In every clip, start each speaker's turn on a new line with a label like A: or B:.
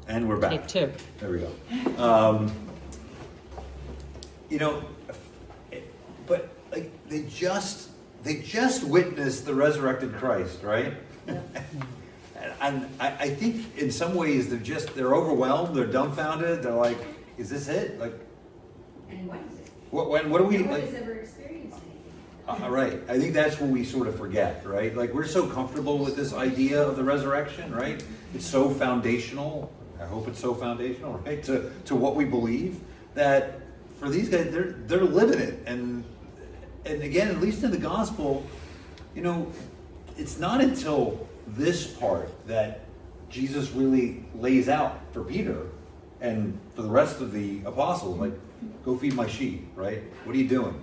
A: And we're back.
B: Take two.
A: There we go. But like they just witnessed the resurrected Christ, right? And I think in some ways they're overwhelmed, they're dumbfounded, they're like, is this it? Like,
C: and what is it?
A: What do we
C: No one
A: like?
C: has ever experienced anything.
A: Right. I think that's what we sort of forget, right? Like we're so comfortable with this idea of the resurrection, right? It's so foundational. I hope it's so foundational, right? To what we believe, that for these guys, they're living it. And again, at least in the gospel, it's not until this part that Jesus really lays out for Peter and for the rest of the apostles, like, go feed my sheep, right? What are you doing?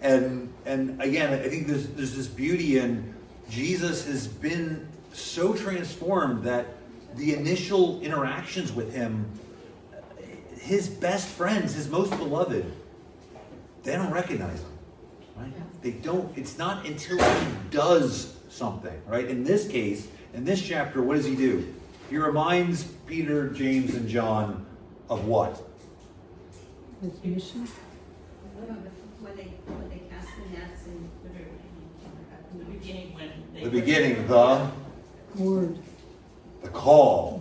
A: And again, I think there's this beauty in Jesus has been so transformed that the initial interactions with him, his best friends, his most beloved, they don't recognize him, right? They don't. It's not until he does something, right? In this case, in this chapter, what does he do? He reminds Peter, James, and John of what?
B: His mission.
C: When they cast the nets in
D: In the beginning when they...
A: The beginning, the
B: Word.
A: call.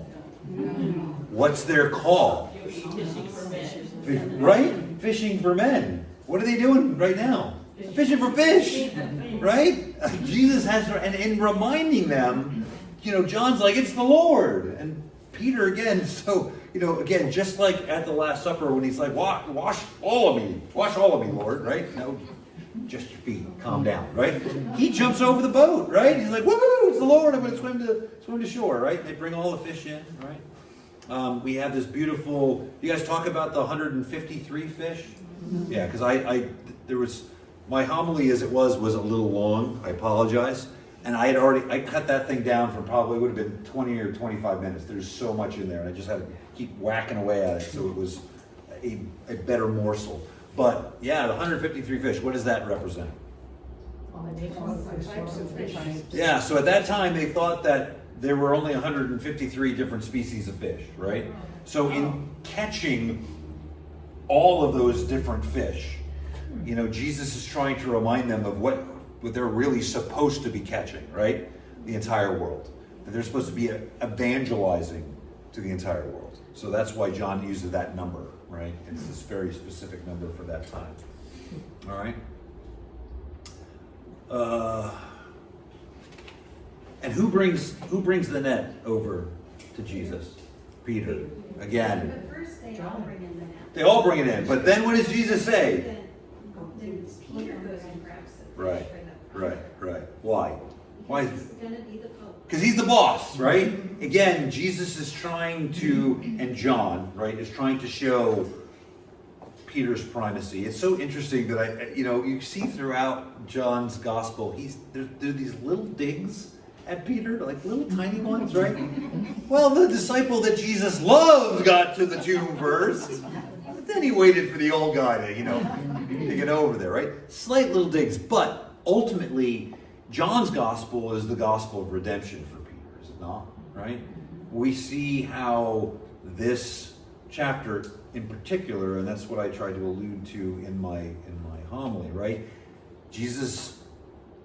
A: What's their call?
D: Fishing for men.
A: Right? Fishing for men. What are they doing right now? Fishing for fish. Right? Jesus has to, and in reminding them, John's like, it's the Lord. And Peter again, so, again, just like at the Last Supper when he's like, wash all of me, Lord, right? No, just your feet, calm down, right? He jumps over the boat, right? He's like, woohoo, it's the Lord, I'm going to swim to shore, right? They bring all the fish in, right? We have this beautiful, you guys talk about the 153 fish? Yeah, because there was, my homily as it was a little long, I apologize. And I cut that thing down from probably would have been 20 or 25 minutes. There's so much in there. And I just had to keep whacking away at it so it was a better morsel. But yeah, the 153 fish, what does that represent?
B: Types of fish.
A: Yeah, so at that time they thought that there were only 153 different species of fish, right? So in catching all of those different fish, Jesus is trying to remind them of what they're really supposed to be catching, right? The entire world. That they're supposed to be evangelizing to the entire world. So that's why John uses that number, right? It's this very specific number for that time. All right? And who brings the net over to Jesus? Peter. Again.
C: But first they all bring in the net.
A: They all bring it in. But then what does Jesus say?
C: Then Peter goes and grabs the fish
A: Right.
C: for the...
A: Right. Why? Why?
C: Because he's going to be the Pope.
A: Because he's the boss, right? Again, Jesus is trying to, and John, right, is trying to show Peter's primacy. It's so interesting that you see throughout John's gospel, there's these little digs at Peter, like little tiny ones, right? Well, the disciple that Jesus loved got to the tomb first, but then he waited for the old guy to get over there, right? Slight little digs, but ultimately, John's gospel is the gospel of redemption for Peter, is it not? Right? We see how this chapter in particular, and that's what I tried to allude to in my homily, right? Jesus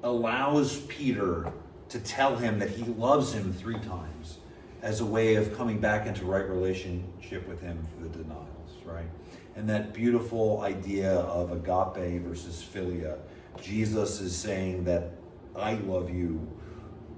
A: allows Peter to tell him that he loves him 3 times as a way of coming back into right relationship with him for the denials, right? And that beautiful idea of agape versus philia. Jesus is saying that I love you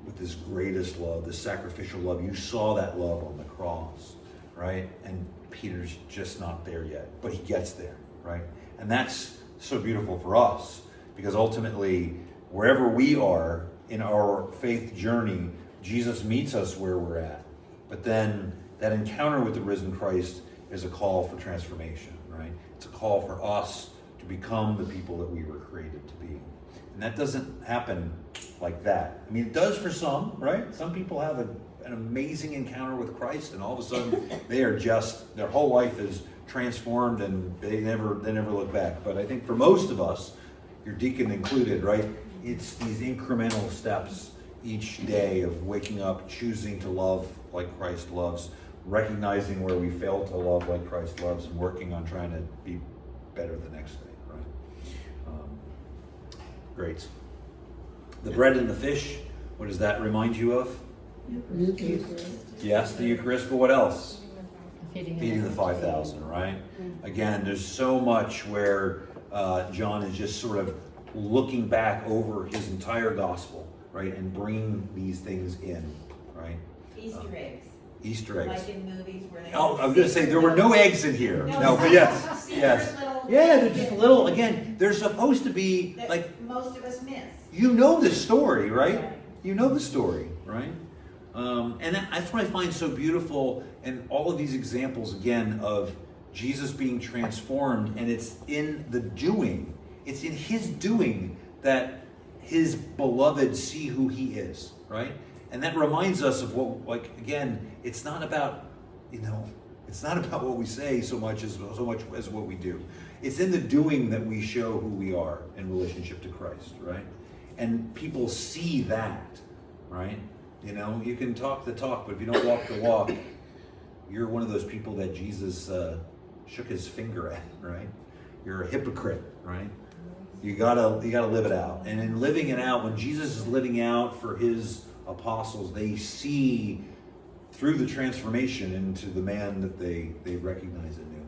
A: with this greatest love, this sacrificial love. You saw that love on the cross, right? And Peter's just not there yet, but he gets there, right? And that's so beautiful for us because ultimately, wherever we are in our faith journey, Jesus meets us where we're at. But then that encounter with the risen Christ is a call for transformation, right? It's a call for us to become the people that we were created to be. And that doesn't happen like that. I mean, it does for some, right? Some people have an amazing encounter with Christ, and all of a sudden they are just, their whole life is transformed, and they never look back. But I think for most of us, your deacon included, right? It's these incremental steps each day of waking up, choosing to love like Christ loves, recognizing where we fail to love like Christ loves and working on trying to be better the next day, right? Great. The bread and the fish, what does that remind you of?
B: Eucharist.
A: Yes, the Eucharist, but what else?
B: Feeding
A: The 5,000, right? Again, there's so much where John is just sort of looking back over his entire gospel, right? And bringing these things in, right?
C: Easter eggs,
A: Easter eggs.
C: like in movies where they.
A: Oh, I was going to say, there were no eggs in here. No, but yes,
C: secret
A: yes.
C: little
A: Yeah, they're just
C: things
A: little, again, they're supposed to be,
C: that
A: like,
C: most of us miss.
A: you know the story, right? You know the story, right? And that's what I find so beautiful in all of these examples, again, of Jesus being transformed, and it's in the doing. It's in his doing that his beloved see who he is, right? And that reminds us of what, like, again, it's not about, it's not about what we say so much as what we do. It's in the doing that we show who we are in relationship to Christ, right? And people see that, right? You can talk the talk, but if you don't walk the walk, you're one of those people that Jesus shook his finger at, right? You're a hypocrite, right? You gotta live it out. And in living it out, when Jesus is living out for his apostles, they see through the transformation into the man that they recognize anew.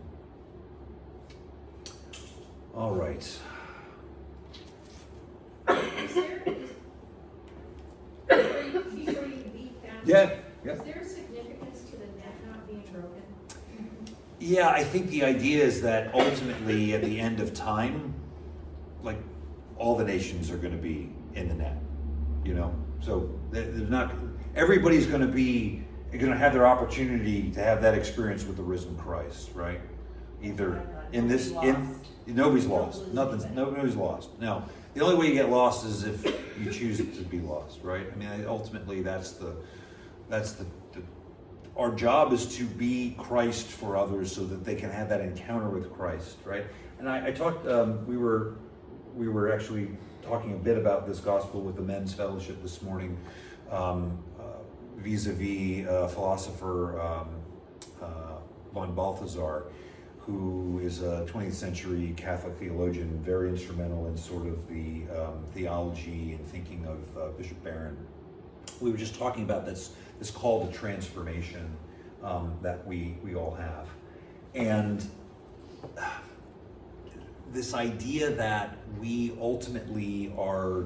A: All right.
E: Before you leave that,
A: Yeah.
E: is there a significance to the net not being broken?
A: Yeah, I think the idea is that ultimately at the end of time, like, all the nations are going to be in the net, So there's not, everybody's going to have their opportunity to have that experience with the risen Christ, right? Either in this, nobody's lost. Nobody's lost. No, the only way you get lost is if you choose to be lost, right? I mean, ultimately that's our job is to be Christ for others so that they can have that encounter with Christ, right? And I talked, we were actually talking a bit about this gospel with the men's fellowship this morning, vis-a-vis philosopher von Balthasar, who is a 20th century Catholic theologian, very instrumental in sort of the theology and thinking of Bishop Barron. We were just talking about this call to transformation that we all have. And this idea that we ultimately are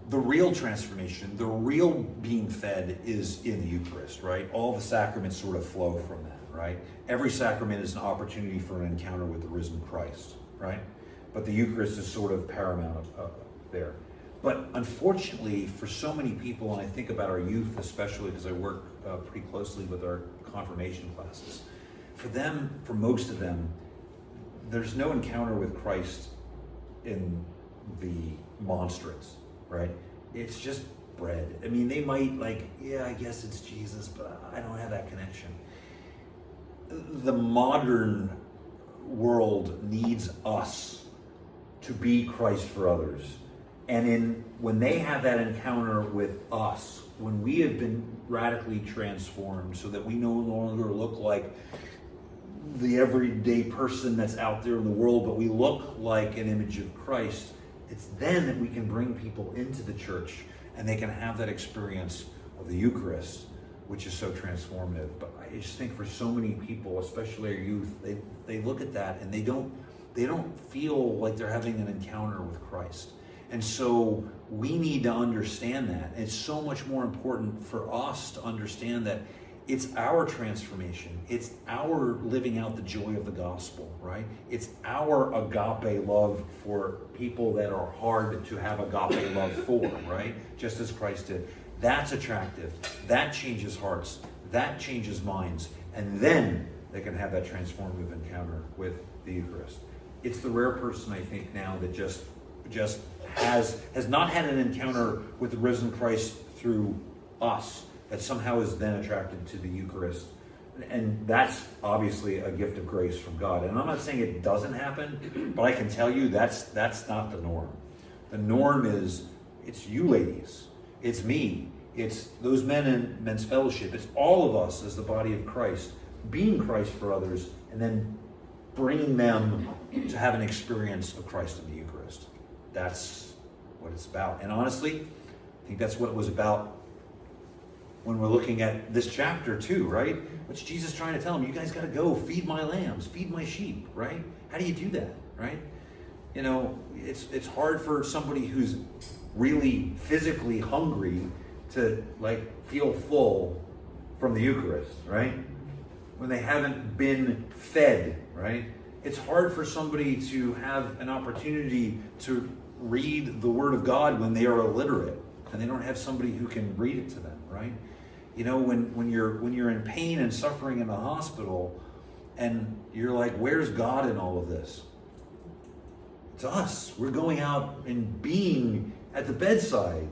A: the real transformation, the real being fed is in the Eucharist, right? All the sacraments sort of flow from that, right? Every sacrament is an opportunity for an encounter with the risen Christ, right? But the Eucharist is sort of paramount there. But unfortunately, for so many people, and I think about our youth especially, because I work pretty closely with our confirmation classes, for most of them, there's no encounter with Christ in the monstrance, right? It's just bread. I mean, they might I guess it's Jesus, but I don't have that connection. The modern world needs us to be Christ for others. And when they have that encounter with us, when we have been radically transformed so that we no longer look like the everyday person that's out there in the world, but we look like an image of Christ, it's then that we can bring people into the church and they can have that experience of the Eucharist, which is so transformative. But I just think for so many people, especially our youth, they look at that and they don't feel like they're having an encounter with Christ. And so we need to understand that. It's so much more important for us to understand that it's our transformation. It's our living out the joy of the gospel, right? It's our agape love for people that are hard to have agape love for, right? Just as Christ did. That's attractive. That changes hearts. That changes minds. And then they can have that transformative encounter with the Eucharist. It's the rare person, I think, now that just has not had an encounter with the risen Christ through us, that somehow is then attracted to the Eucharist. And that's obviously a gift of grace from God. And I'm not saying it doesn't happen, but I can tell you that's not the norm. The norm is, it's you ladies, it's me, It's those men in men's fellowship. It's all of us as the body of Christ, being Christ for others, and then bringing them to have an experience of Christ in the Eucharist. That's what it's about. And honestly, I think that's what it was about when we're looking at this chapter too, right? What's Jesus trying to tell them? You guys got to go feed my lambs, feed my sheep, right? How do you do that, right? You know, it's hard for somebody who's really physically hungry to like feel full from the Eucharist, right? When they haven't been fed, right? It's hard for somebody to have an opportunity to read the Word of God when they are illiterate and they don't have somebody who can read it to them, right? You know, when you're in pain and suffering in the hospital and you're like, where's God in all of this? It's us. We're going out and being at the bedside,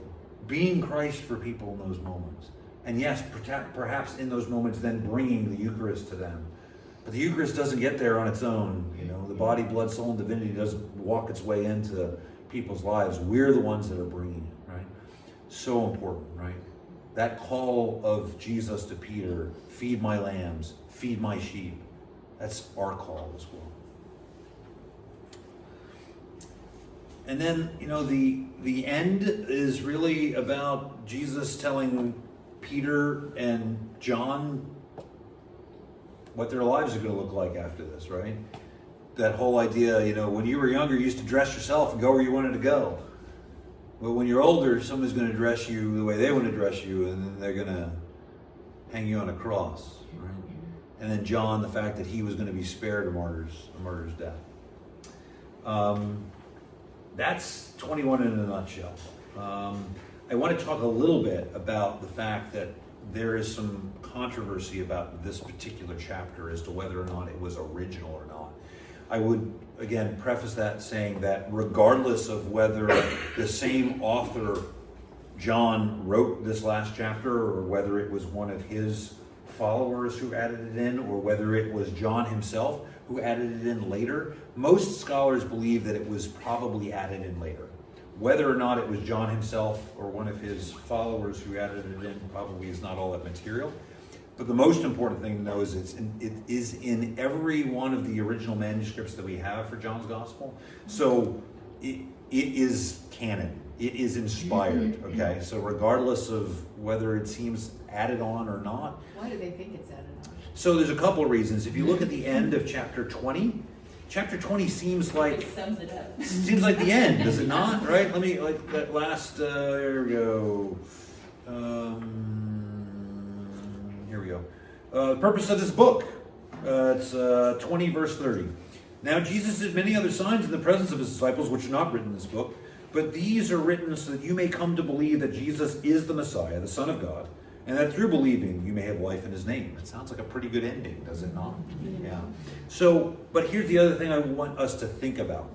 A: being Christ for people in those moments. And yes, perhaps in those moments then bringing the Eucharist to them. But the Eucharist doesn't get there on its own. You know, the body, blood, soul, and divinity doesn't walk its way into people's lives. We're the ones that are bringing it, right? So important, right? That call of Jesus to Peter, feed my lambs, feed my sheep. That's our call as well. And then, you know, the end is really about Jesus telling Peter and John what their lives are going to look like after this, right? That whole idea, you know, when you were younger, you used to dress yourself and go where you wanted to go. But when you're older, somebody's going to dress you the way they want to dress you, and then they're going to hang you on a cross, right? And then John, the fact that he was going to be spared a martyr's death. That's 21 in a nutshell. I want to talk a little bit about the fact that there is some controversy about this particular chapter as to whether or not it was original or not. I would, again, preface that saying that regardless of whether the same author, John, wrote this last chapter, or whether it was one of his followers who added it in, or whether it was John himself who added it in later, most scholars believe that it was probably added in later. Whether or not it was John himself or one of his followers who added it in probably is not all that material. But the most important thing to know is it is in every one of the original manuscripts that we have for John's Gospel. So it is canon. It is inspired, okay? So regardless of whether it seems added on or not.
B: Why do they think it's added on?
A: So there's a couple of reasons. If you look at the end of chapter 20, chapter 20 seems like
D: It sums it up.
A: the end, does it not? Right? Let me, like that last, here we go. Here we go. The purpose of this book. It's 20 verse 30. Now Jesus did many other signs in the presence of his disciples, which are not written in this book, but these are written so that you may come to believe that Jesus is the Messiah, the Son of God, and that through believing you may have life in his name. It sounds like a pretty good ending, does it not? Yeah. So, but here's the other thing I want us to think about.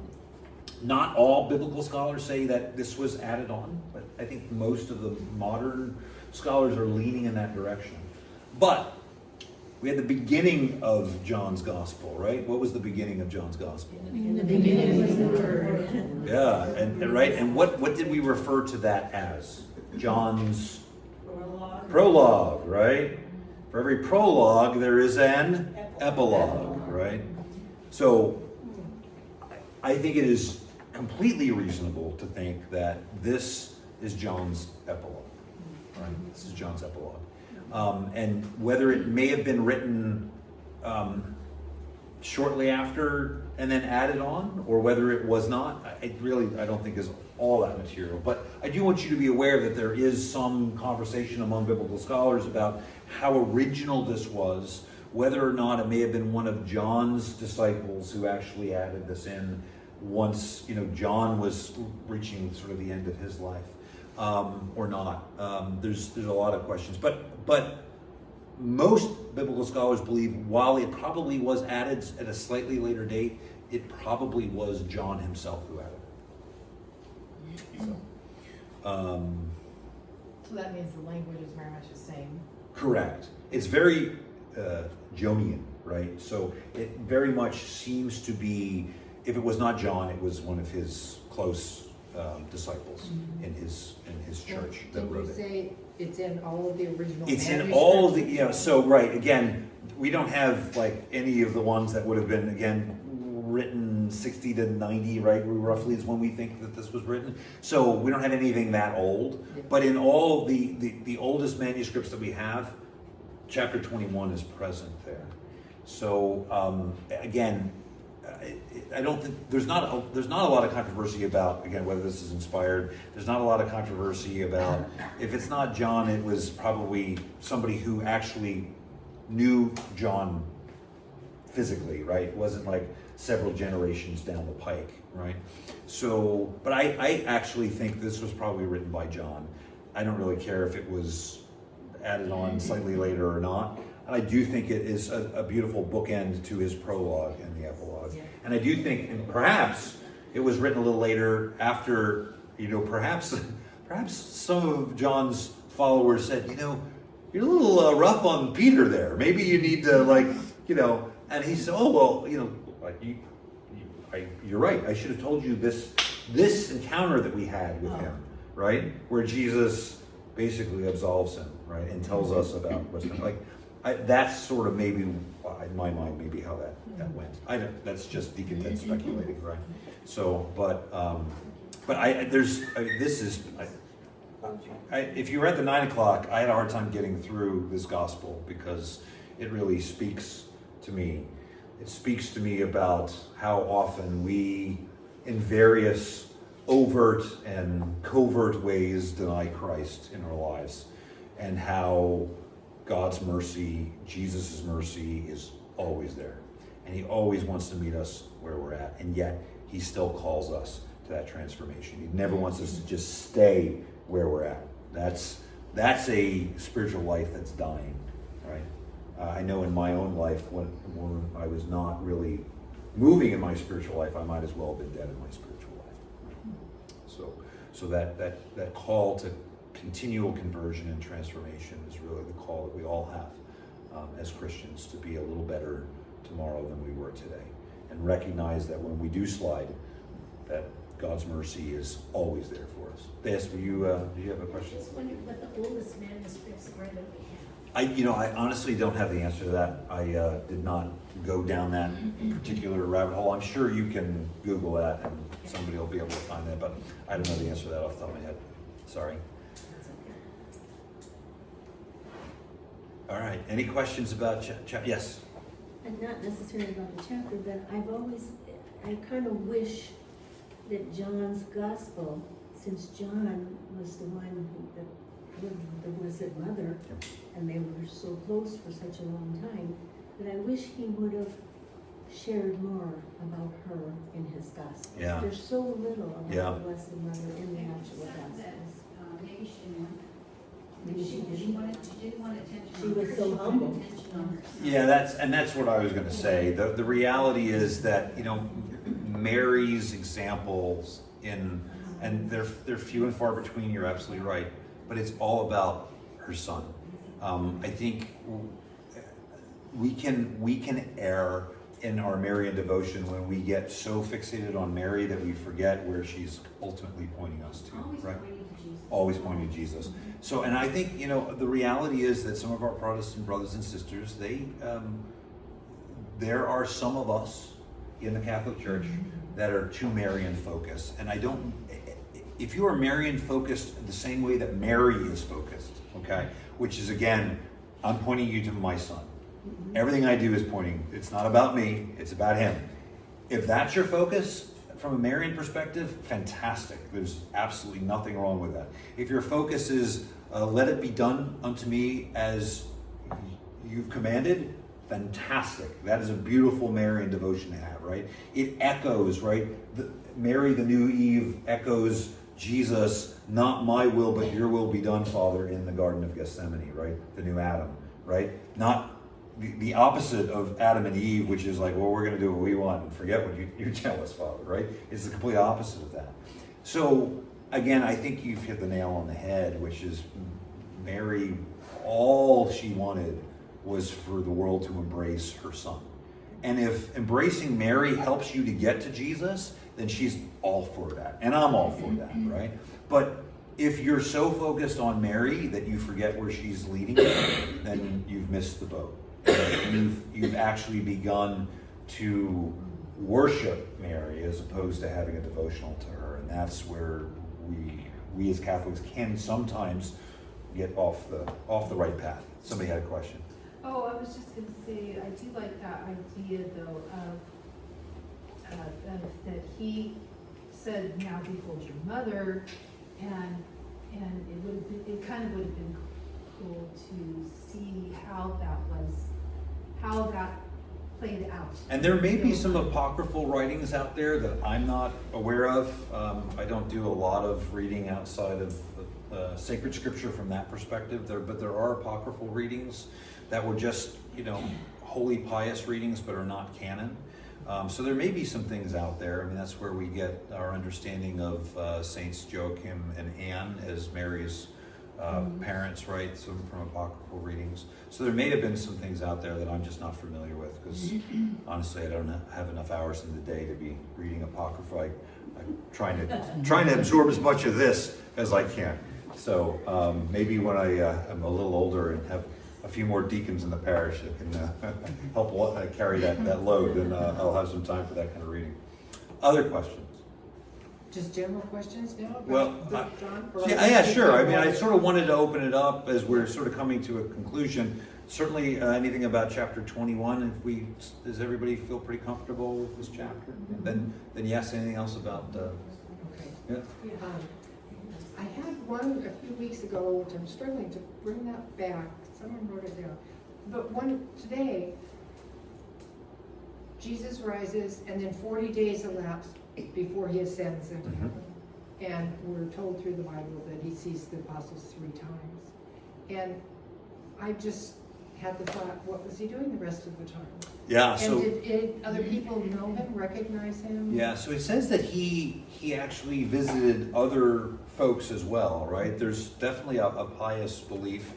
A: Not all biblical scholars say that this was added on, but I think most of the modern scholars are leaning in that direction. But we had the beginning of John's Gospel, right? What was the beginning of John's Gospel?
B: In the beginning was the Word.
A: Yeah, and right, and what did we refer to that as? John's prologue, right? For every prologue, there is an epilogue, right? So I think it is completely reasonable to think that this is John's epilogue, right? This is John's epilogue. And whether it may have been written shortly after and then added on, or whether it was not, I don't think is all that material. But I do want you to be aware that there is some conversation among biblical scholars about how original this was, whether or not it may have been one of John's disciples who actually added this in once, you know, John was reaching sort of the end of his life, or not. There's a lot of questions, but most biblical scholars believe while it probably was added at a slightly later date, it probably was John himself who added it.
B: So that means the language is very much the same.
A: Correct. It's very Jonian, right? So it very much seems to be, if it was not John, it was one of his close disciples in his church that
F: Did
A: wrote
F: you
A: it.
F: say
B: It's in all of the original
A: It's in all of the,
B: manuscripts.
A: so right, again, we don't have like any of the ones that would have been, again, written 60 to 90, right, roughly is when we think that this was written. So we don't have anything that old, but in all the oldest manuscripts that we have, chapter 21 is present there. So again, I don't think there's not a lot of controversy about, again, whether this is inspired. There's not a lot of controversy about if it's not John, it was probably somebody who actually knew John physically, right? It wasn't like several generations down the pike, right? So, but I actually think this was probably written by John. I don't really care if it was added on slightly later or not. And I do think it is a beautiful bookend to his prologue and the epilogue.
B: Yeah.
A: And I do think, and perhaps it was written a little later after, perhaps some of John's followers said, you're a little rough on Peter there. Maybe you need to and he said, oh, well, you're right. I should have told you this encounter that we had with him, right? Where Jesus basically absolves him, right? And tells us about what's going on. That's sort of maybe, in my mind, maybe how that went. That's just Deacon Ted speculating, right? So, if you were at the 9 o'clock, I had a hard time getting through this gospel because it really speaks to me. It speaks to me about how often we, in various overt and covert ways, deny Christ in our lives, and how God's mercy, Jesus' mercy, is always there. And he always wants to meet us where we're at. And yet, he still calls us to that transformation. He never wants us to just stay where we're at. That's a spiritual life that's dying, right? I know in my own life, when I was not really moving in my spiritual life, I might as well have been dead in my spiritual life. So that call to continual conversion and transformation is really the call that we all have as Christians, to be a little better tomorrow than we were today, and recognize that when we do slide, that God's mercy is always there for us. Des, do you have a question?
E: I just wondered what the oldest manuscripts are that we have.
A: I honestly don't have the answer to that. I did not go down that particular rabbit hole. I'm sure you can Google that and somebody will be able to find that, but I don't know the answer to that off the top of my head. Sorry. All right. Any questions about yes?
F: And not necessarily about the chapter, but I kind of wish that John's gospel, since John was the one with the Blessed Mother, and they were so close for such a long time, that I wish he would have shared more about her in his gospel.
A: Yeah.
F: There's so little about
A: Yeah.
F: the Blessed Mother in the actual gospels.
C: Maybe she didn't want.
F: Maybe she didn't.
C: She didn't want attention.
F: She
C: on
F: was
C: her.
F: so
C: She wanted
F: humble.
C: attention on herself.
A: Yeah, that's what I was going to say. The reality is that Mary's examples and they're few and far between. You're absolutely right, but it's all about her son. I think we can err in our Marian devotion when we get so fixated on Mary that we forget where she's ultimately pointing us to,
C: Always
A: right?
C: pointing to Jesus.
A: Always pointing to Jesus. So, and I think, the reality is that some of our Protestant brothers and sisters, there are some of us in the Catholic Church that are too Marian focused. And if you are Marian focused the same way that Mary is focused, okay, which is, again, I'm pointing you to my son. Everything I do is pointing, it's not about me, it's about him. If that's your focus, from a Marian perspective, fantastic. There's absolutely nothing wrong with that. If your focus is, let it be done unto me as you've commanded, fantastic. That is a beautiful Marian devotion to have, right? It echoes, right? Mary, the new Eve, echoes Jesus, not my will, but your will be done, Father, in the Garden of Gethsemane, right? The new Adam, right? Not the opposite of Adam and Eve, which is like, well, we're going to do what we want and forget what you tell us, Father, right? It's the complete opposite of that. So, again, I think you've hit the nail on the head, which is Mary, all she wanted was for the world to embrace her son. And if embracing Mary helps you to get to Jesus, then she's all for that. And I'm all for that, right? But if you're so focused on Mary that you forget where she's leading you, then you've missed the boat. And you've actually begun to worship Mary as opposed to having a devotional to her. And that's where we as Catholics can sometimes get off the right path. Somebody had a question.
B: Oh, I was just gonna say, I do like that idea though of, that he said, now behold your mother, and it kind of would have been cool to see how that played out.
A: And there may be some apocryphal writings out there that I'm not aware of. I don't do a lot of reading outside of sacred scripture from that perspective. But there are apocryphal readings that were just, holy pious readings, but are not canon. So there may be some things out there. I mean, that's where we get our understanding of Saints Joachim and Anne as Mary's parents, right? Some from apocryphal readings. So there may have been some things out there that I'm just not familiar with, because honestly, I don't have enough hours in the day to be reading apocrypha. I'm trying to absorb as much of this as I can. So maybe when I'm a little older and have a few more deacons in the parish that can help carry that load, then I'll have some time for that kind of reading. Other questions?
G: Just general questions now?
A: Well,
G: John?
A: yeah, sure. I mean, I sort of wanted to open it up as we're sort of coming to a conclusion. Certainly, anything about chapter 21. Does everybody feel pretty comfortable with this chapter? Then yes. Anything else about?
G: Okay.
A: Yeah.
G: I had one a few weeks ago, which I'm struggling to bring that back. Someone wrote it down. But one today, Jesus rises, and then 40 days elapse before he ascends into heaven. And we're told through the Bible that he sees the apostles 3 times. And I just had the thought, what was he doing the rest of the time?
A: Yeah.
G: And
A: So
G: did other people know him, recognize him?
A: yeah. So it says that he actually visited other folks as well, right? There's definitely a pious belief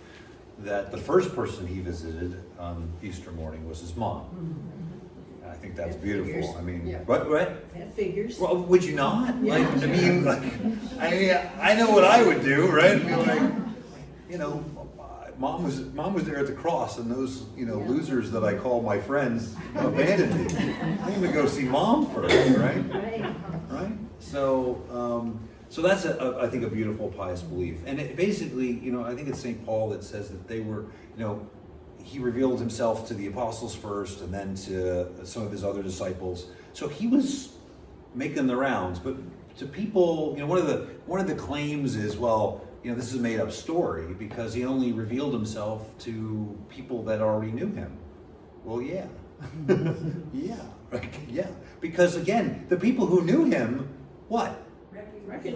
A: that the first person he visited on Easter morning was his mom. I think that's
F: That
A: beautiful.
F: figures.
A: I mean,
G: Yeah.
A: what?
F: That figures.
A: Well, would you not?
F: Yeah.
A: I know what I would do, right? I mean, mom was there at the cross, and those, losers that I call my friends abandoned me. I'm gonna go see mom first, right? Right? So that's I think a beautiful pious belief, and it basically, I think it's St. Paul that says that they were, he revealed himself to the apostles first, and then to some of his other disciples. So he was making the rounds, but to people, one of the claims is, well, this is a made up story because he only revealed himself to people that already knew him. Well, yeah, yeah, right? Yeah, because again, the people who knew him, what?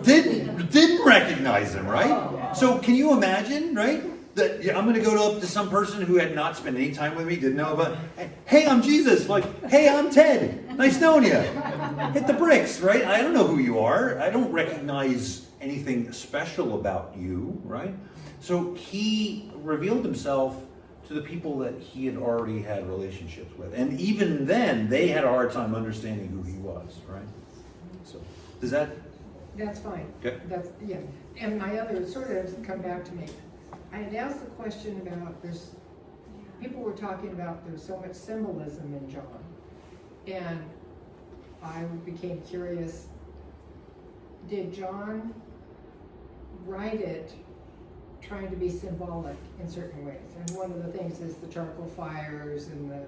A: Didn't recognize him, right? So can you imagine, right? That I'm going to go up to some person who had not spent any time with me, didn't know about, hey, I'm Jesus, hey, I'm Ted, nice knowing you. Hit the bricks, right? I don't know who you are. I don't recognize anything special about you, right? So he revealed himself to the people that he had already had relationships with. And even then, they had a hard time understanding who he was, right? So, does that?
G: That's fine.
A: Okay.
G: Yeah. And my other sort of has come back to me. I had asked the question about people were talking about there's so much symbolism in John. And I became curious, did John write it trying to be symbolic in certain ways? And one of the things is the charcoal fires and the,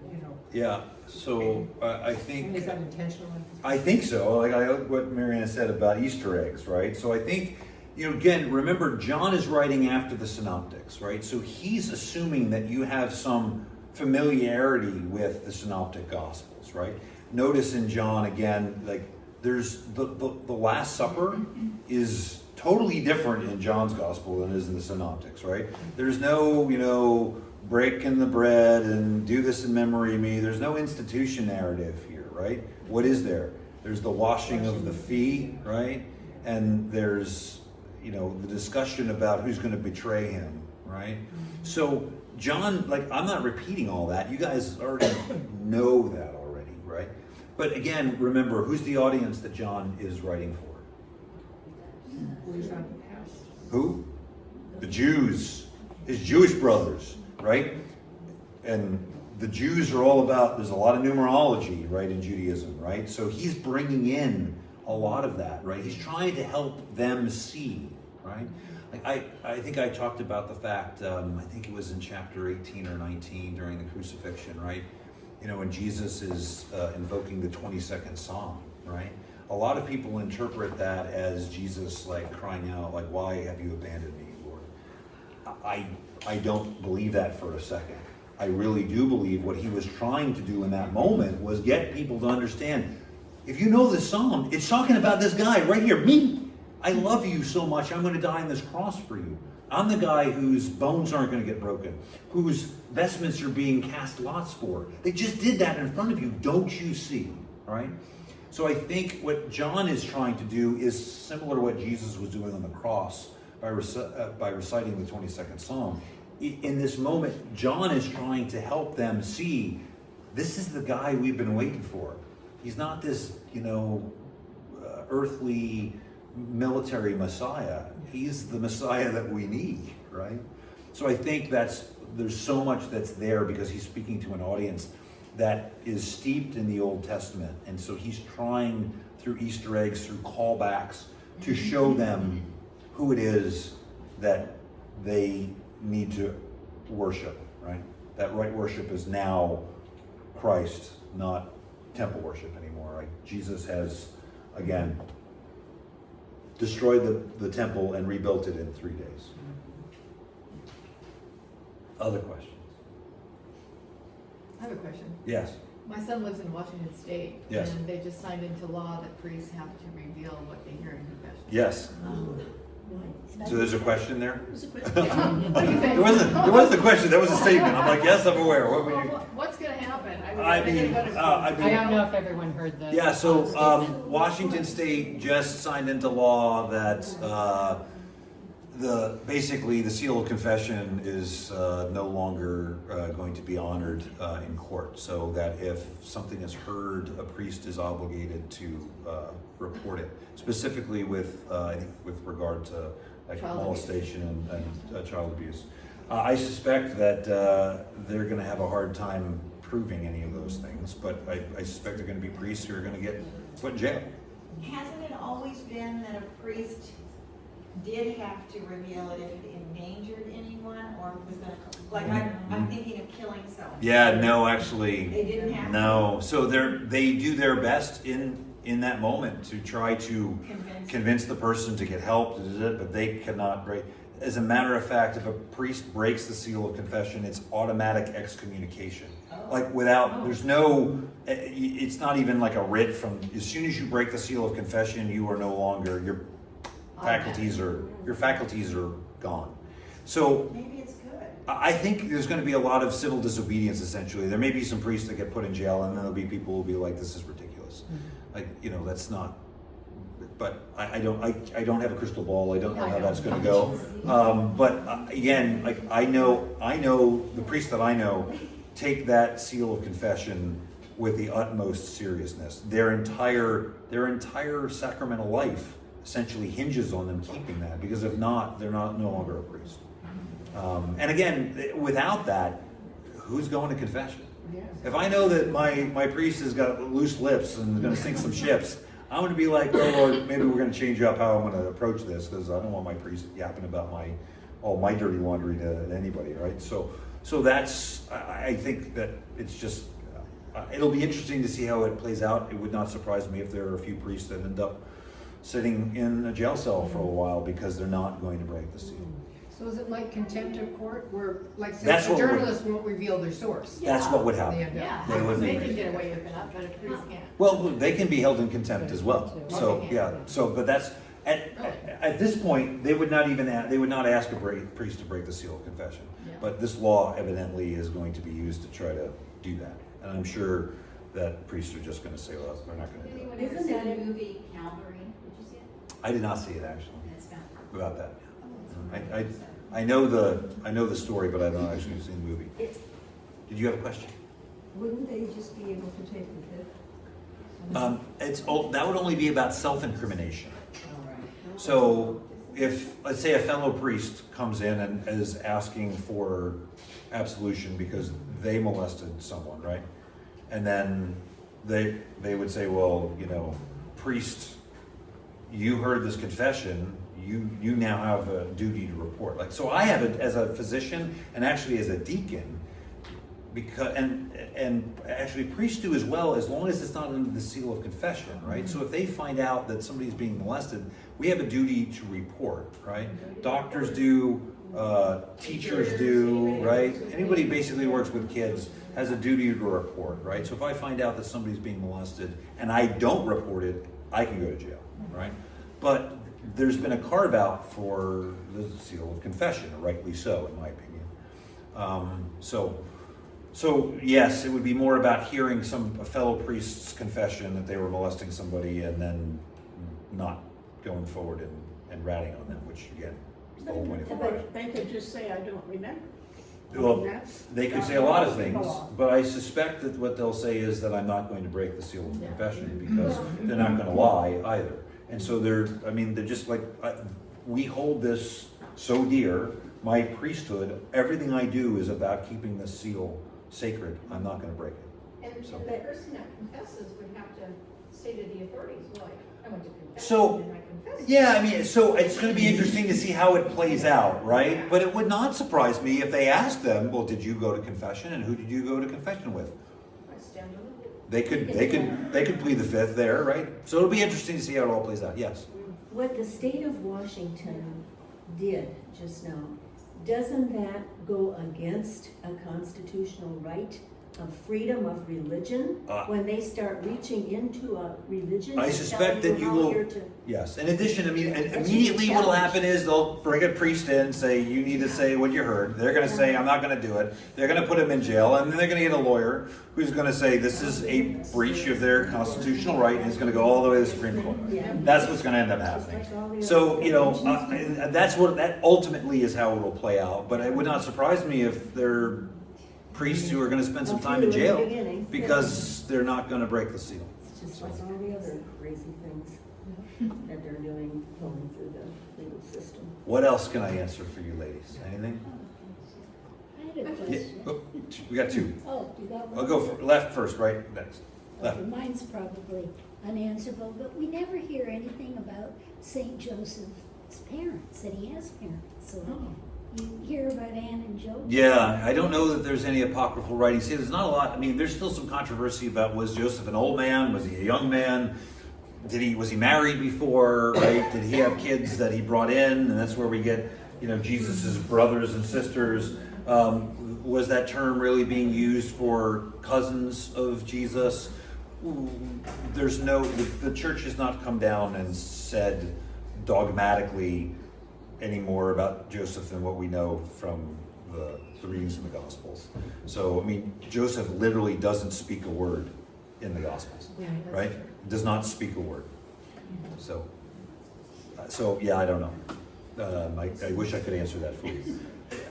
A: Yeah, so I think...
G: is that intentional?
A: I think so. Like what Mariana said about Easter eggs, right? So I think, again, remember, John is writing after the Synoptics, right? So he's assuming that you have some familiarity with the Synoptic Gospels, right? Notice in John, again, there's the Last Supper is totally different in John's Gospel than it is in the Synoptics, right? There's no, breaking the bread and do this in memory of me. There's no institution narrative here, right? What is there? There's the washing of the feet, right? And there's, the discussion about who's going to betray him, right? So John, I'm not repeating all that. You guys already know that already, right? But again, remember, who's the audience that John is writing for?
G: Believe on the past.
A: Who? The Jews, his Jewish brothers, right? And the Jews are all about, there's a lot of numerology, right, in Judaism, right? So he's bringing in a lot of that, right? He's trying to help them see, right? Like I think I talked about the fact, I think it was in chapter 18 or 19 during the crucifixion, right? You know, when Jesus is invoking the 22nd Psalm, right? A lot of people interpret that as Jesus like crying out, like, why have you abandoned me, Lord? I don't believe that for a second. I really do believe what he was trying to do in that moment was get people to understand, if you know this psalm, it's talking about this guy right here, me. I love you so much, I'm going to die on this cross for you. I'm the guy whose bones aren't going to get broken, whose vestments are being cast lots for. They just did that in front of you. Don't you see? Right? So I think what John is trying to do is similar to what Jesus was doing on the cross by reciting the 22nd Psalm. In this moment, John is trying to help them see, this is the guy we've been waiting for. He's not this, earthly military Messiah. He's the Messiah that we need, right? So I think there's so much that's there because he's speaking to an audience that is steeped in the Old Testament. And so he's trying through Easter eggs, through callbacks, to show them who it is that they need to worship, right? That right worship is now Christ, not temple worship anymore, right? Jesus has, again, destroyed the temple and rebuilt it in 3 days. Other questions?
H: I have a question.
A: Yes.
H: My son lives in Washington State.
A: Yes.
H: And they just signed into law that priests have to reveal what they hear in confession.
A: Yes. So there's a question there?
F: It was a question.
H: What do you think?
A: There wasn't a question, that was a statement. I'm like, yes, I'm aware. What would you?
H: What's going to happen?
A: I mean,
I: I don't know if everyone heard that.
A: Yeah, so Washington State just signed into law that basically the seal of confession is no longer going to be honored in court. So that if something is heard, a priest is obligated to report it, specifically with I think with regard to like
H: Child
A: molestation and child abuse. I suspect that they're going to have a hard time proving any of those things, but I suspect they're going to be priests who are going to get put in jail.
C: Hasn't it always been that a priest did have to reveal it if it endangered anyone, or was gonna, I'm thinking of killing someone.
A: Yeah, no, actually,
C: They didn't have
A: no. So they do their best in that moment to try to convince the person to get help, but they cannot break. As a matter of fact, if a priest breaks the seal of confession, it's automatic excommunication. Like there's no, it's not even like a writ from, as soon as you break the seal of confession, you are no longer, your faculties are gone. So
C: Maybe it's good.
A: I think there's going to be a lot of civil disobedience. Essentially, there may be some priests that get put in jail, and then there'll be people who will be like, "This is ridiculous." Like that's not. But I don't have a crystal ball. I don't know how that's going to go. But again, like I know the priests that I know take that seal of confession with the utmost seriousness. Their entire sacramental life essentially hinges on them keeping that, because if not, they're no longer a priest. And again, without that, who's going to confession? If I know that my priest has got loose lips and is going to sink some ships, I'm going to be like, oh Lord, maybe we're going to change up how I'm going to approach this, because I don't want my priest yapping about my dirty laundry to anybody, right? So that's, I think that it's just, it'll be interesting to see how it plays out. It would not surprise me if there are a few priests that end up sitting in a jail cell for a while because they're not going to break the seal.
G: So is it like contempt of court, where, like, say,
A: That's
G: a
A: what
G: journalist won't reveal their source?
A: That's what would happen.
G: They end up-
H: Yeah,
A: They wouldn't
H: they
A: agree.
H: can get away with it, but a priest can't.
A: Well, they can be held in contempt as well. So yeah. So, but that's at this point they would not ask a priest to break the seal of confession.
H: Yeah.
A: But this law evidently is going to be used to try to do that, and I'm sure that priests are just going to say, well, we're not going to do it.
C: Anyone ever
F: Isn't
C: see
F: that
C: the
F: it?
C: movie Calvary? Did you see it?
A: I did not see it actually
C: It's not.
A: about that. I know the story, but I don't actually see the movie. Did you have a question?
F: Wouldn't they just be able to take the fifth?
A: That would only be about self-incrimination. So if, let's say a fellow priest comes in and is asking for absolution because they molested someone, right? And then they would say, well, you know, priest, you heard this confession, you now have a duty to report. Like, so I have it as a physician and actually as a deacon, because, and actually priests do as well, as long as it's not under the seal of confession, right? So if they find out that somebody's being molested, we have a duty to report, right? Doctors do, teachers do, right? Anybody basically who works with kids has a duty to report, right? So if I find out that somebody's being molested and I don't report it, I can go to jail, right? But there's been a carve out for the seal of confession, rightly so, in my opinion. So yes, it would be more about hearing a fellow priest's confession that they were molesting somebody and then not going forward and ratting on them, which again, is the whole point of it.
E: But they could just say, I don't remember.
A: Well, they could say a lot of things, but I suspect that what they'll say is that I'm not going to break the seal of confession, because they're not going to lie either. And so they're just like, we hold this so dear, my priesthood, everything I do is about keeping this seal sacred. I'm not going to break it.
B: And
A: So-
B: the person that confesses would have to say to the authorities, well, I went to confess
A: So,
B: and I confessed.
A: yeah, I mean, so it's going to be interesting to see how it plays out, right? But it would not surprise me if they asked them, well, did you go to confession, and who did you go to confession with?
B: I stand on it.
A: They could plead the fifth there, right? So it'll be interesting to see how it all plays out. Yes.
F: What the state of Washington did just now, doesn't that go against a constitutional right of freedom of religion? When they start reaching into a religion?
A: I
F: and
A: suspect
F: telling
A: that you
F: how
A: will.
F: you're to-
A: Yes. In addition, I mean, and
F: That's
A: immediately
F: a
A: what'll
F: challenge.
A: happen is they'll bring a priest in, say, you need to say what you heard. They're going to say, I'm not going to do it. They're going to put him in jail, and then they're going to get a lawyer who's going to say this is a breach of their constitutional right, and it's going to go all the way to the Supreme Court.
F: Yeah.
A: That's what's going to end up
F: Just
A: happening.
F: like all the
A: So,
F: other
A: you know,
F: conventions.
A: that ultimately is how it'll play out. But it would not surprise me if they're priests who are going to spend some time in jail because they're not going to break the seal.
F: It's just like all the other crazy things that they're doing, going through the legal system.
A: What else can I answer for you ladies? Anything?
E: I had a
A: Yeah.
E: question.
A: Oh, we got two.
E: Oh, you got one?
A: I'll go for left first, right next. Left.
E: Okay, mine's probably unanswerable, but we never hear anything about Saint Joseph's parents, that he has parents. So you hear about Anne and Joseph.
A: Yeah, I don't know that there's any apocryphal writings. See, there's not a lot. I mean, there's still some controversy about, was Joseph an old man? Was he a young man? Was he married before, right? Did he have kids that he brought in? And that's where we get, you know, Jesus's brothers and sisters. Was that term really being used for cousins of Jesus? There's the church has not come down and said dogmatically any more about Joseph than what we know from the readings in the Gospels. So, I mean, Joseph literally doesn't speak a word in the Gospels, right? Does not speak a word. So yeah, I don't know. I wish I could answer that for you.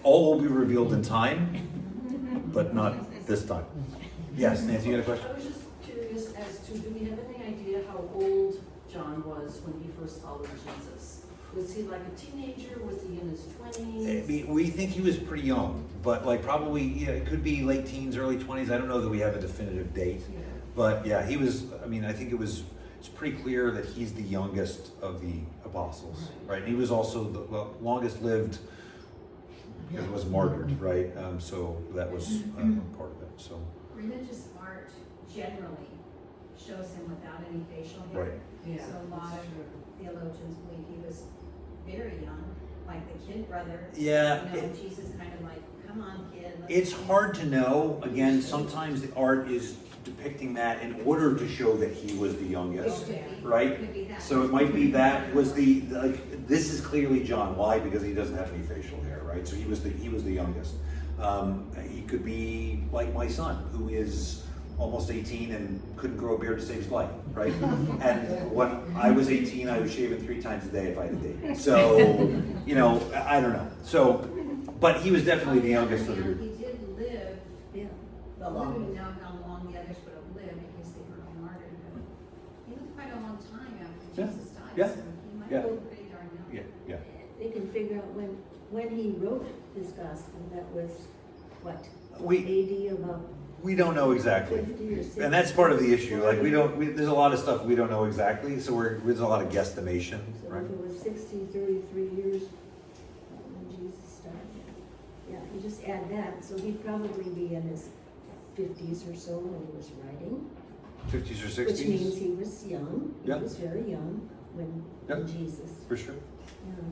A: All will be revealed in time, but not this time. Yes, Nancy, you got a question?
J: I was just curious as to, do we have any idea how old John was when he first followed Jesus? Was he like a teenager? Was he in his 20s?
A: We think he was pretty young, but like probably, yeah, it could be late teens, early 20s. I don't know that we have a definitive date.
J: Yeah.
A: But yeah, he was, I mean, I think it's pretty clear that he's the youngest of the apostles, right? He was also the longest lived, because he was martyred, right? So that was part of it, so.
K: Religious art generally shows him without any facial hair.
A: Right.
J: Yeah.
K: So a lot of theologians believe he was very young, like the kid brother.
A: Yeah,
K: You know, Jesus kind of like, come on, kid. let's
A: It's
K: go."
A: hard to know. Again, sometimes the art is depicting that in order to show that he was the youngest,
K: Could be-
A: right?
K: Could be that.
A: So it might be that was like, this is clearly John. Why? Because he doesn't have any facial hair, right? So he was the youngest. He could be like my son, who is almost 18 and couldn't grow a beard to save his life, right? And when I was 18, I was shaving 3 times a day if I had a date. So, you know, I don't know. So, but he was definitely the youngest of the group.
K: He did live,
F: Yeah.
K: I don't even know how long the others would have lived because they were all martyred, but he lived quite a long time after
A: Yeah.
K: Jesus died.
A: Yeah.
K: So he might
A: Yeah.
K: have been pretty darn young.
A: Yeah, yeah.
F: when he wrote his gospel, that was, what,
A: We
F: AD about
A: don't know exactly.
F: 50 or 60?
A: And that's part of the issue. Like there's a lot of stuff we don't know exactly, so there's a lot of guesstimation,
F: So
A: right?
F: if it was 33 years when Jesus started, yeah, you just add that, so he'd probably be in his 50s or so when he was writing.
A: 50s or 60s?
F: Which means he was young, he
A: Yeah.
F: was very young when
A: Yeah.
F: Jesus,
A: For sure.
F: yeah.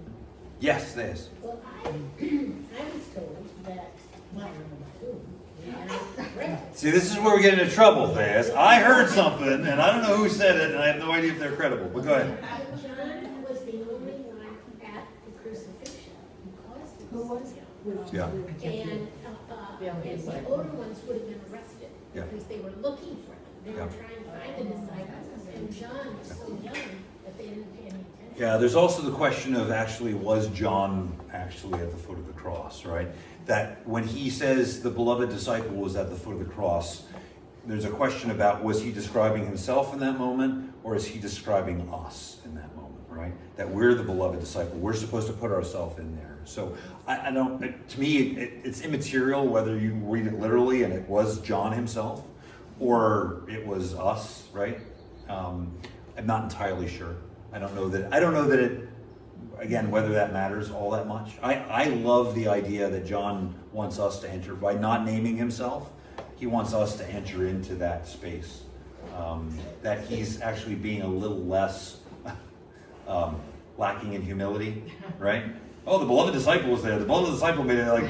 A: Yes, yes.
E: Well, I was told that, well, I don't know about who, and I read it.
A: See, this is where we get into trouble, Thais. I heard something, and I don't know who said it, and I have no idea if they're credible, but go ahead.
E: John was the only one at the crucifixion because he
F: Who was
E: young.
A: Yeah.
E: And the older ones would have been arrested
A: Yeah.
E: because they were looking for them. They were
A: Yeah.
E: trying to find the disciples, and John was so young that they didn't pay any attention.
A: Yeah, there's also the question of was John actually at the foot of the cross, right? That when he says the beloved disciple was at the foot of the cross, there's a question about was he describing himself in that moment, or is he describing us in that moment, right? That we're the beloved disciple. We're supposed to put ourselves in there. So I don't, to me, it's immaterial whether you read it literally and it was John himself, or it was us, right? I'm not entirely sure. I don't know that it, again, whether that matters all that much. I love the idea that John wants us to enter, by not naming himself, he wants us to enter into that space. That he's actually being a little less lacking in humility, right? Oh, the beloved disciple was there. The beloved disciple made it like,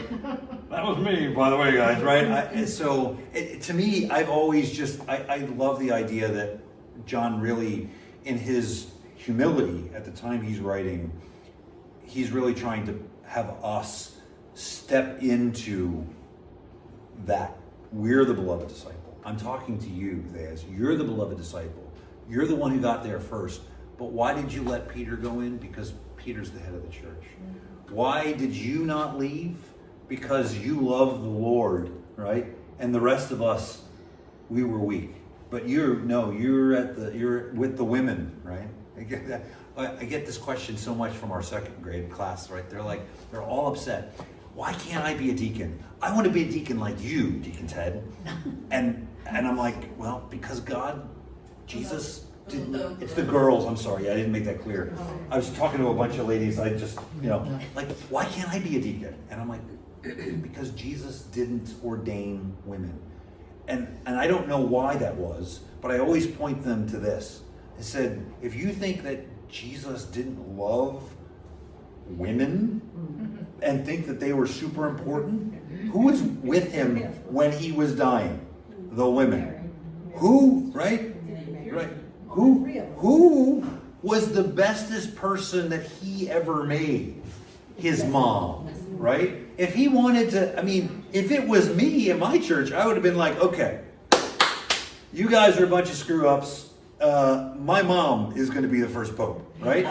A: that was me, by the way, guys, right? To me, I've always I love the idea that John really, in his humility at the time he's writing, he's really trying to have us step into that. We're the beloved disciple. I'm talking to you, Thais. You're the beloved disciple. You're the one who got there first. But why did you let Peter go in? Because Peter's the head of the church. Why did you not leave? Because you love the Lord, right? And the rest of us, we were weak. But you're with the women, right? I get this question so much from our second grade class, right? They're all upset. Why can't I be a deacon? I want to be a deacon like you, Deacon Ted. And I'm like, well, because Jesus didn't. It's the girls. I'm sorry, I didn't make that clear. I was talking to a bunch of ladies. I just, like, why can't I be a deacon? And I'm like, because Jesus didn't ordain women. And I don't know why that was, but I always point them to this. I said, if you think that Jesus didn't love women and think that they were super important, who was with him when he was dying? The women. Who, right? Right. Who was the bestest person that he ever made? His mom, right? If he wanted to, if it was me in my church, I would have been like, okay, you guys are a bunch of screw-ups. My mom is going to be the first pope, right?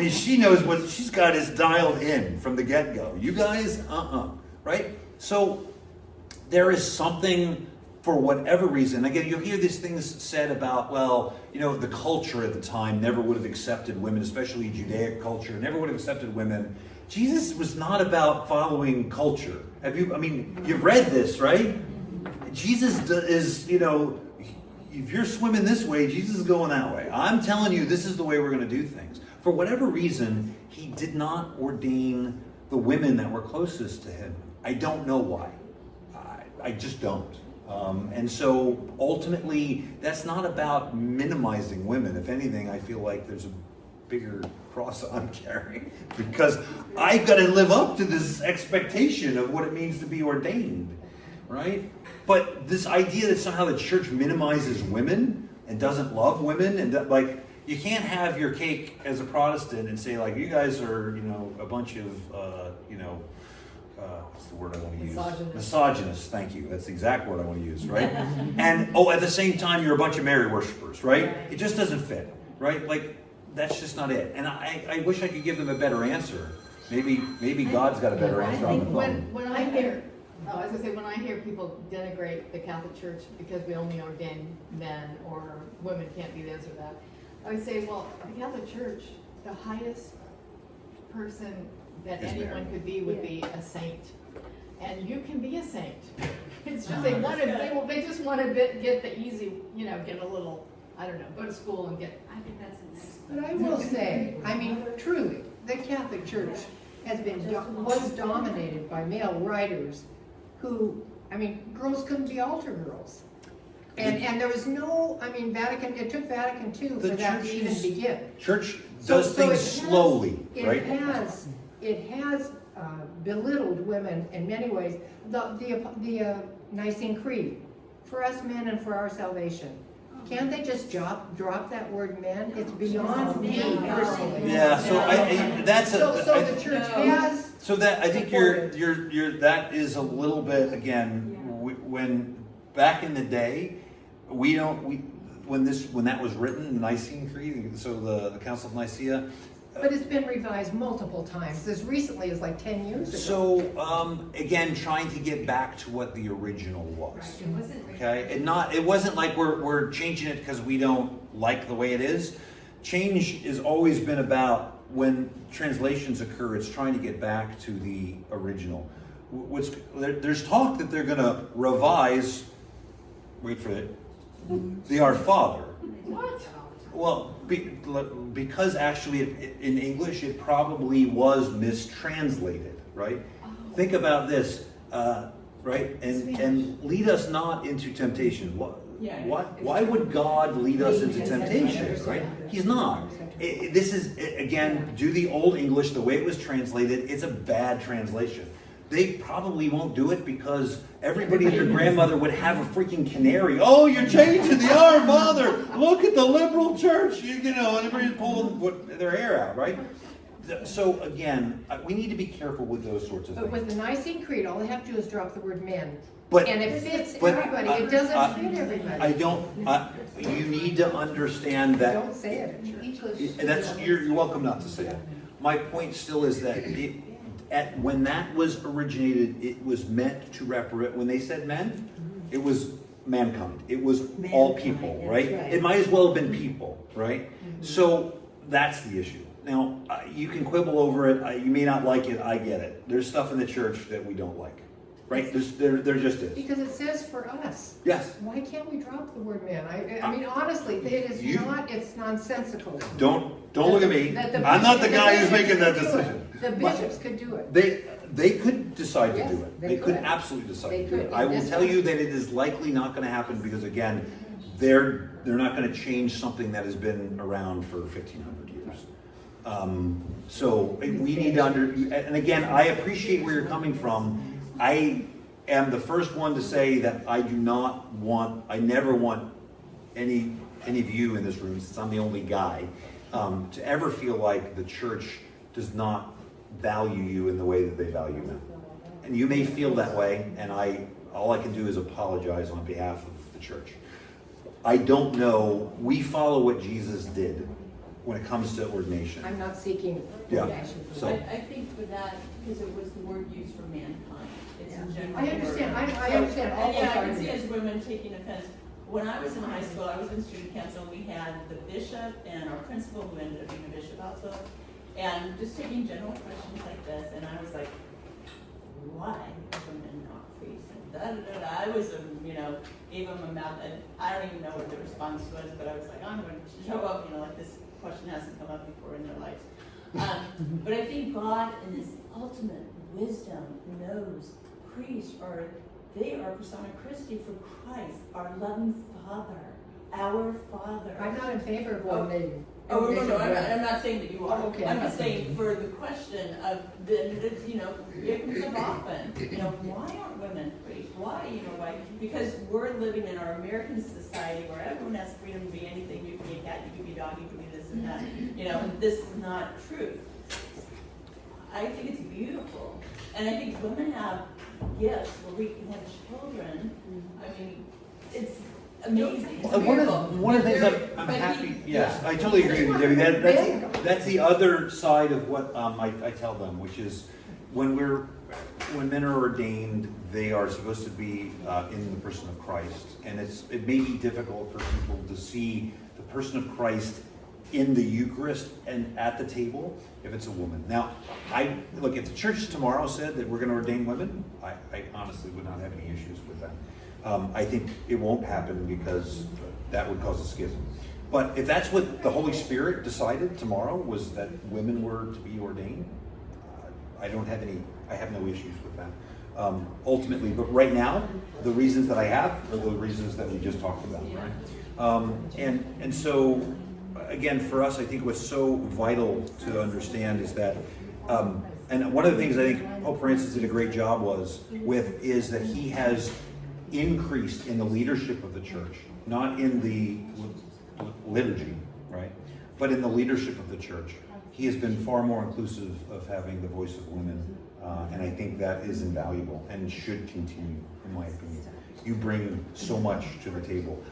A: She knows what she's got is dialed in from the get-go. You guys, right? So there is something, for whatever reason. Again, you'll hear these things said about, the culture at the time never would have accepted women, especially Judaic culture, never would have accepted women. Jesus was not about following culture. You've read this, right? Jesus is, if you're swimming this way, Jesus is going that way. I'm telling you, this is the way we're going to do things. For whatever reason, he did not ordain the women that were closest to him. I don't know why. I just don't. And so ultimately, that's not about minimizing women. If anything, I feel like there's a bigger cross I'm carrying, because I've got to live up to this expectation of what it means to be ordained, right? But this idea that somehow the church minimizes women and doesn't love women, and that, you can't have your cake as a Protestant and say, you guys are, a bunch of, what's the word I want to use? Misogynist, thank you. That's the exact word I want to use, right? And, at the same time, you're a bunch of Mary worshipers, right? It just doesn't fit, right? That's just not it. And I wish I could give them a better answer. Maybe God's got a better answer on the phone.
H: When I hear, I was going to say, when I hear people denigrate the Catholic Church because we only ordain men or women can't be this or that, I would say, well, the Catholic Church, the highest person that
A: Is
H: anyone
A: Mary.
H: could be would be a saint. And you can be a saint. It's just they just want to get the easy, get a little, I don't know, go to school and get.
K: I think that's a nice.
G: But I will say, I mean, truly, the Catholic Church was dominated by male writers who, I mean, girls couldn't be altar girls. And there was no, I mean, it took Vatican II for that to even begin.
A: Church does things slowly, right?
G: It has belittled women in many ways. The Nicene Creed, for us men and for our salvation. Can't they just drop that word men? It's beyond me personally.
A: Yeah, so
G: So the church has.
A: So that, I think that is a little bit, again, when, back in the day, when that was written, the Nicene Creed, so the Council of Nicaea.
G: But it's been revised multiple times, as recently as like 10 years ago.
A: So, again, trying to get back to what the original was.
K: It wasn't.
A: Okay, it wasn't like we're changing it because we don't like the way it is. Change has always been about, when translations occur, it's trying to get back to the original. There's talk that they're going to revise, wait for it, the Our Father.
H: What?
A: Well, because actually in English it probably was mistranslated, right?
H: Oh.
A: Think about this, right? And lead us not into temptation. Why would God lead us into temptation, right? He's not. This is, again, do the Old English the way it was translated. It's a bad translation. They probably won't do it because everybody and their grandmother would have a freaking canary. Oh, you're changing the Our Father. Look at the liberal church. And everybody's pulling their hair out, right? So again, we need to be careful with those sorts of things.
G: But with the Nicene Creed, all they have to do is drop the word men.
A: And
G: it fits everybody. It doesn't fit everybody.
A: I don't. You need to understand that.
G: Don't say it.
A: You're welcome not to say it. My point still is that when that was originated, it was meant to represent. When they said men, it was mankind. It was all people, right? It might as well have been people, right? So that's the issue. Now, you can quibble over it. You may not like it. I get it. There's stuff in the church that we don't like, right? There just is.
G: Because it says for us.
A: Yes.
G: Why can't we drop the word man? I mean, honestly, it's nonsensical.
A: Don't look at me. I'm not the guy who's making that decision.
G: The bishops could do it.
A: They could decide to do
G: Yes,
A: it.
G: they
A: They could
G: could.
A: absolutely decide
G: They
A: to do it.
G: could.
A: I will tell you that it is likely not going to happen because, again, they're not going to change something that has been around for 1,500 years. So we need to and again, I appreciate where you're coming from. I am the first one to say that I never want any of you in this room, since I'm the only guy, to ever feel like the church does not value you in the way that they value them. And you may feel that way, and all I can do is apologize on behalf of the church. I don't know. We follow what Jesus did when it comes to ordination.
G: I'm not seeking
A: Yeah.
G: ordination.
A: So-
D: I think for that, because it was the word used for mankind. It's a general
G: I understand.
D: word.
G: I understand all
D: And yeah, I can
G: those
D: see
G: arguments.
D: as women taking offense. When I was in high school, I was in student council, and we had the bishop and our principal, who ended up being a bishop also, and just taking general questions like this, and I was like, why are women not priests? And I was, gave them a mouth, and I don't even know what the response was, but I was like, I'm going to show up, like this question hasn't come up before in their lives. But I think God, in His ultimate wisdom, knows priests they are persona Christi for Christ, our loving Father, our Father.
G: I'm not in favor of ordinating.
D: Oh, no, I'm not saying that you are.
G: Oh, okay.
D: I'm just saying for the question of it comes up often, why aren't women priests? Why? Because we're living in our American society where everyone has freedom to be anything. You can be a cat, you can be a dog, you can be this and that. And this is not truth. I think it's beautiful. And I think women have gifts where we can have children. I mean, it's amazing. It's
A: One of the things I'm happy. Yes, I totally agree with you, Debbie. That's the other side of what I tell them, which is when men are ordained, they are supposed to be in the person of Christ, and it may be difficult for people to see the person of Christ in the Eucharist and at the table if it's a woman. Now, look, if the church tomorrow said that we're going to ordain women, I honestly would not have any issues with that. I think it won't happen because that would cause a schism. But if that's what the Holy Spirit decided tomorrow, was that women were to be ordained, I have no issues with that. Ultimately, but right now, the reasons that I have are the reasons that we just talked about, right? And so, again, for us, I think what's so vital to understand is that, and one of the things I think Pope Francis did a great job is that he has increased in the leadership of the church, not in the liturgy, right? But in the leadership of the church. He has been far more inclusive of having the voice of women, and I think that is invaluable and should continue, in my opinion. You bring so much to the table.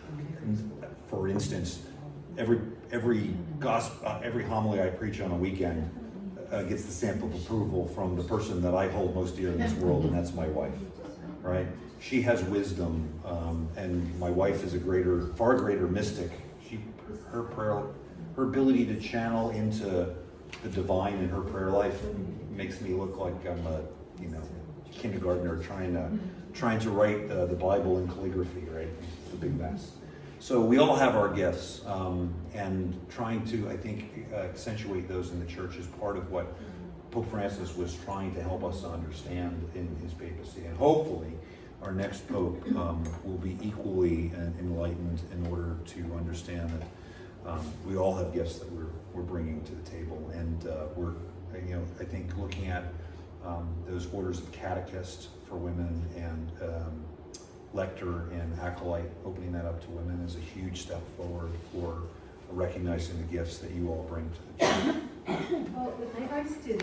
A: For instance, every homily I preach on a weekend gets the stamp of approval from the person that I hold most dear in this world, and that's my wife, right? She has wisdom, and my wife is a far greater mystic. Her prayer, her ability to channel into the divine in her prayer life makes me look like I'm a kindergartner trying to write the Bible in calligraphy, right? It's a big mess. So we all have our gifts, and trying to, I think, accentuate those in the church is part of what Pope Francis was trying to help us understand in his papacy. And hopefully our next Pope will be equally enlightened in order to understand that we all have gifts that we're bringing to the table, and we're, I think looking at those orders of catechist for women and lector and acolyte, opening that up to women is a huge step forward for recognizing the gifts that you all bring to the church.
B: Well, with regards to